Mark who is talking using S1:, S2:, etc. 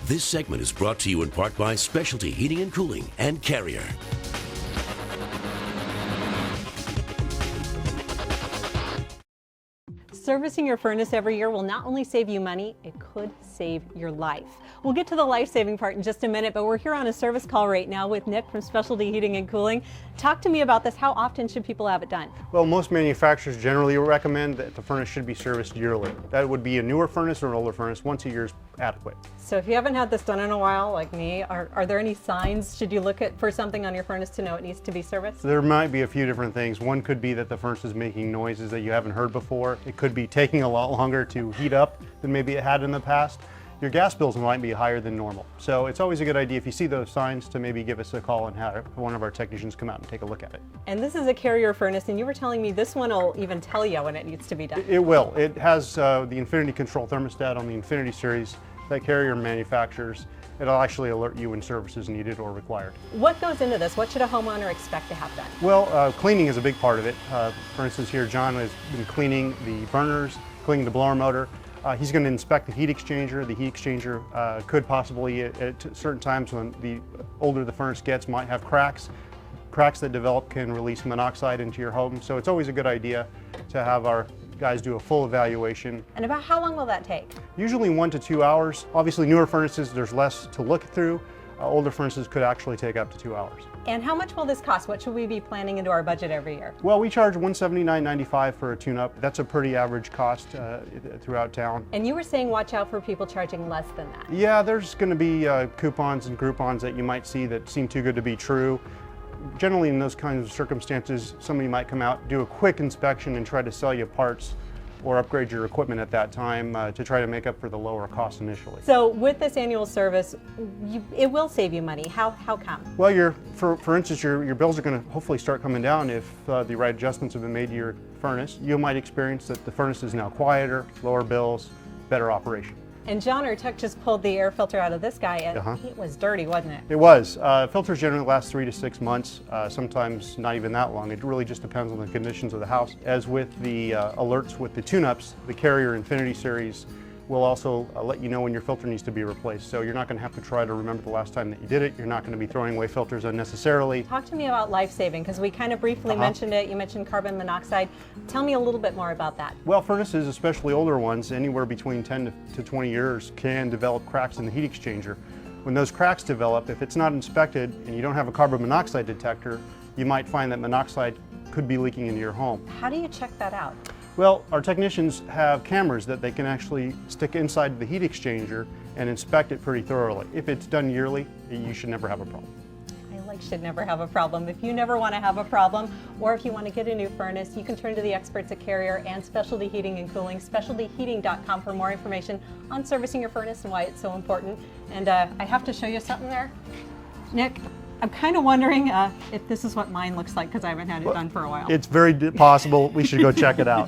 S1: This segment is brought to you in part by Specialty Heating and Cooling and Carrier.
S2: Servicing your furnace every year will not only save you money, it could save your life. We'll get to the life-saving part in just a minute, but we're here on a service call right now with Nick from Specialty Heating and Cooling. Talk to me about this. How often should people have it done?
S3: Well, most manufacturers generally recommend that the furnace should be serviced yearly. That would be a newer furnace or an older furnace. Once a year is adequate.
S2: So if you haven't had this done in a while, like me, are there any signs? Should you look for something on your furnace to know it needs to be serviced?
S3: There might be a few different things. One could be that the furnace is making noises that you haven't heard before. It could be taking a lot longer to heat up than maybe it had in the past. Your gas bills might be higher than normal. So it's always a good idea if you see those signs to maybe give us a call and have one of our technicians come out and take a look at it.
S2: And this is a Carrier furnace, and you were telling me this one will even tell you when it needs to be done.
S3: It will. It has the Infinity Control thermostat on the Infinity series that Carrier manufactures. It'll actually alert you when service is needed or required. What
S2: goes into this? What should a homeowner expect to have done?
S3: Well, cleaning is a big part of it. For instance, here John has been cleaning the burners, cleaning the blower motor. He's going to inspect the heat exchanger. The heat exchanger could possibly, at certain times when the older the furnace gets, might have cracks. Cracks that develop can release monoxide into your home. So it's always a good idea to have our guys do a full evaluation.
S2: And about how long will that take?
S3: Usually 1 to 2 hours. Obviously newer furnaces, there's less to look through. Older furnaces could actually take up to 2 hours.
S2: And how much will this cost? What should we be planning into our budget every year?
S3: Well, we charge $179.95 for a tune-up. That's a pretty average cost throughout town.
S2: And you were saying watch out for people charging less than that.
S3: Yeah, there's going to be coupons and Groupons that you might see that seem too good to be true. Generally in those kinds of circumstances, somebody might come out, do a quick inspection and try to sell you parts or upgrade your equipment at that time to try to make up for the lower cost initially.
S2: So with this annual service, it will save you money. How come?
S3: Well, for instance, your bills are going to hopefully start coming down if the right adjustments have been made to your furnace. You might experience that the furnace is now quieter, lower bills, better operation.
S2: And John, our tech, just pulled the air filter out of this guy, and it was dirty, wasn't it?
S3: It was. Filters generally last 3 to 6 months, sometimes not even that long. It really just depends on the conditions of the house. As with the alerts with the tune-ups, the Carrier Infinity series will also let you know when your filter needs to be replaced. So you're not going to have to try to remember the last time that you did it. You're not going to be throwing away filters unnecessarily.
S2: Talk to me about life-saving, because we kind of briefly mentioned it. You mentioned carbon monoxide. Tell me a little bit more about that.
S3: Well, furnaces, especially older ones, anywhere between 10 to 20 years, can develop cracks in the heat exchanger. When those cracks develop, if it's not inspected and you don't have a carbon monoxide detector, you might find that monoxide could be leaking into your home.
S2: How do you check that out?
S3: Well, our technicians have cameras that they can actually stick inside the heat exchanger and inspect it pretty thoroughly. If it's done yearly, you should never have a problem.
S2: I should never have a problem. If you never want to have a problem, or if you want to get a new furnace, you can turn to the experts at Carrier and Specialty Heating and Cooling, specialtyheating.com for more information on servicing your furnace and why it's so important. And I have to show you something there. Nick, I'm kind of wondering if this is what mine looks like, because I haven't had it done for a while.
S3: It's very possible. We should go check it out.